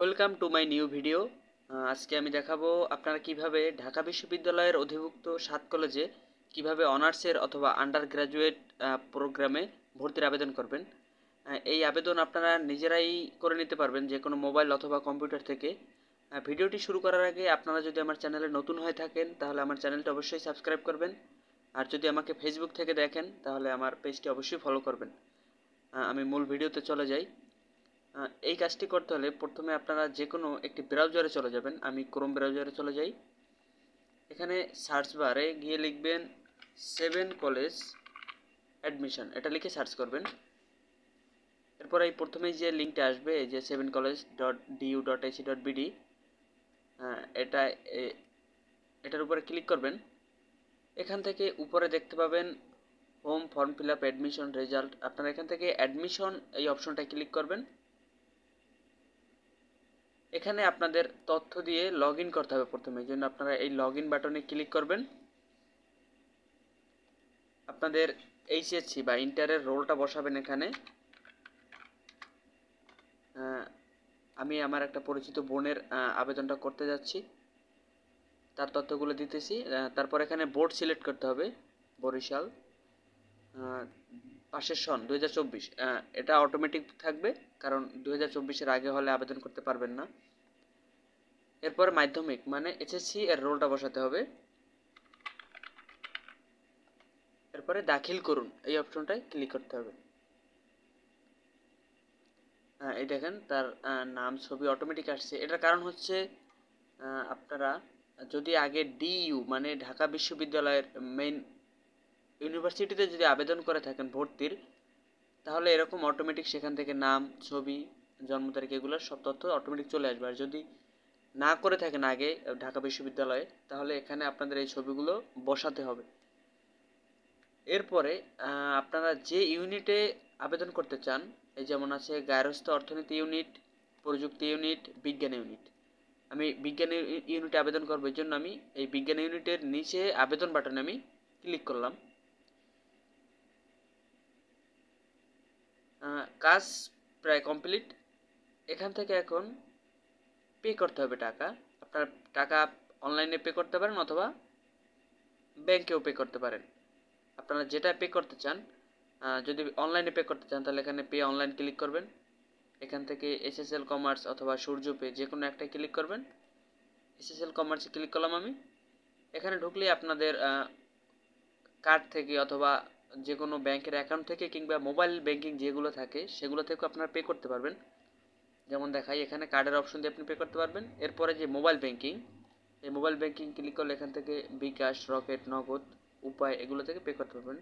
Welcome to my new video. আজকে আমি দেখাবো আপনারা কিভাবে ঢাকা বিশ্ববিদ্যালয়ের অধিভুক্ত 7 কলেজে কিভাবে অনার্সের অথবা আন্ডার গ্র্যাজুয়েট প্রোগ্রামে ভর্তির আবেদন করবেন। এই আবেদন আপনারা নিজেরাই করে নিতে পারবেন যে কোনো মোবাইল অথবা কম্পিউটার থেকে। ভিডিওটি শুরু করার আগে আপনারা যদি আমার চ্যানেলে নতুন হয়ে থাকেন তাহলে আমার চ্যানেলটি অবশ্যই সাবস্ক্রাইব করবেন, আর যদি আমাকে ফেসবুক থেকে দেখেন তাহলে আমার পেজটি অবশ্যই ফলো করবেন। আমি মূল ভিডিওতে চলে যাই। এই কাজটি করতে হলে প্রথমে আপনারা যে কোনো একটি ব্রাউজারে চলে যাবেন। আমি ক্রোম ব্রাউজারে চলে যাই। এখানে সার্চ বারে গিয়ে লিখবেন 7 কলেজ অ্যাডমিশন, এটা লিখে সার্চ করবেন। এরপর এই প্রথমেই যে লিঙ্কটা আসবে, এই যে 7college.du.ac.bd, এটা এটার উপরে ক্লিক করবেন। এখান থেকে উপরে দেখতে পাবেন home form fill up admission result. আপনারা এখান থেকে অ্যাডমিশন এই অপশনটায় ক্লিক করবেন। এখানে আপনাদের তথ্য দিয়ে লগ ইন করতে হবে প্রথমে, এই জন্য আপনারা এই লগ ইন বাটনে ক্লিক করবেন। আপনাদের এইচএসসি বা ইন্টারের রোলটা বসাবেন এখানে। আমি আমার একটা পরিচিত বোনের আবেদনটা করতে যাচ্ছি, তার তথ্যগুলো দিতেছি। তারপর এখানে বোর্ড সিলেক্ট করতে হবে, বরিশাল। পাশের সন 2024, এটা অটোমেটিক থাকবে, কারণ 2024-এর আগে হলে আবেদন করতে পারবেন না। এরপর মাধ্যমিক মানে এইচএসসি এর রোলটা বসাতে হবে। এরপরে দাখিল করুন এই অপশনটায় ক্লিক করতে হবে। এই দেখেন তার নাম ছবি অটোমেটিক আসছে। এটার কারণ হচ্ছে আপনারা যদি আগে ডিইউ মানে ঢাকা বিশ্ববিদ্যালয়ের মেইন ইউনিভার্সিটিতে যদি আবেদন করে থাকেন ভর্তির, তাহলে এরকম অটোমেটিক সেখান থেকে নাম, ছবি, জন্ম তারিখ এগুলোর সব তথ্য অটোমেটিক চলে আসবে। আর যদি না করে থাকেন আগে ঢাকা বিশ্ববিদ্যালয়ে, তাহলে এখানে আপনাদের এই ছবিগুলো বসাতে হবে। এরপরে আপনারা যে ইউনিটে আবেদন করতে চান, এই যেমন আছে গার্হস্থ্য অর্থনীতি ইউনিট, প্রযুক্তি ইউনিট, বিজ্ঞান ইউনিট। আমি বিজ্ঞান ইউনিটে আবেদন করবো, এই জন্য আমি এই বিজ্ঞান ইউনিটের নিচে আবেদন বাটনে আমি ক্লিক করলাম। কাজ প্রায় কমপ্লিট। এখান থেকে এখন পে করতে হবে টাকা। আপনার টাকা অনলাইনে পে করতে পারেন অথবা ব্যাংকেও পে করতে পারেন, আপনারা যেটা পে করতে চান। যদি অনলাইনে পে করতে চান তাহলে এখানে পে অনলাইন ক্লিক করবেন। এখান থেকে এসএসএল কমার্স অথবা সূর্য পে যে কোনো একটা ক্লিক করবেন। এসএসএল কমার্সে ক্লিক করলাম আমি। এখানে ঢুকলেই আপনাদের কার্ড থেকে অথবা যে কোনো ব্যাংকের অ্যাকাউন্ট থেকে কিংবা মোবাইল ব্যাংকিং যেগুলো থাকে সেগুলো থেকেও আপনারা পে করতে পারবেন। যেমন দেখাই, এখানে কার্ডের অপশন দিয়ে আপনি পে করতে পারবেন। এরপরে যে মোবাইল ব্যাংকিং, এই মোবাইল ব্যাংকিং ক্লিক করলে এখান থেকে বিকাশ, রকেট, নগদ, উপায় এগুলো থেকে পে করতে পারবেন।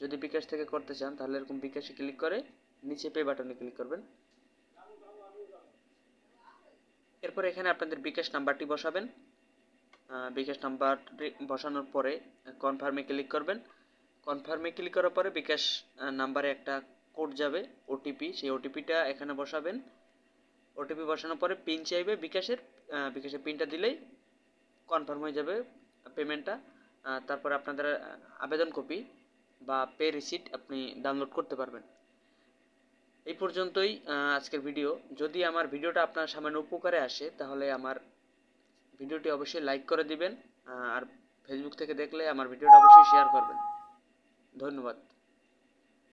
যদি বিকাশ থেকে করতে চান তাহলে এরকম বিকাশে ক্লিক করে নিচে পে বাটনে ক্লিক করবেন। এরপর এখানে আপনাদের বিকাশ নাম্বারটি বসাবেন। বিকাশ নাম্বারটি বসানোর পরে কনফার্মে ক্লিক করবেন। কনফার্মে ক্লিক করার পরে বিকাশ নাম্বারে একটা কোড যাবে, ওটিপি, সেই ওটিপিটা এখানে বসাবেন। ওটিপি বসানোর পরে পিন চাইবে বিকাশের পিনটা দিলেই কনফার্ম হয়ে যাবে পেমেন্টটা। তারপরে আপনাদের আবেদন কপি বা পে রিসিট আপনি ডাউনলোড করতে পারবেন। এই পর্যন্তই আজকের ভিডিও। যদি আমার ভিডিওটা আপনার সামান্য উপকারে আসে তাহলে আমার ভিডিওটি অবশ্যই লাইক করে দিবেন, আর ফেসবুক থেকে দেখলে আমার ভিডিওটা অবশ্যই শেয়ার করবেন। ধন্যবাদ।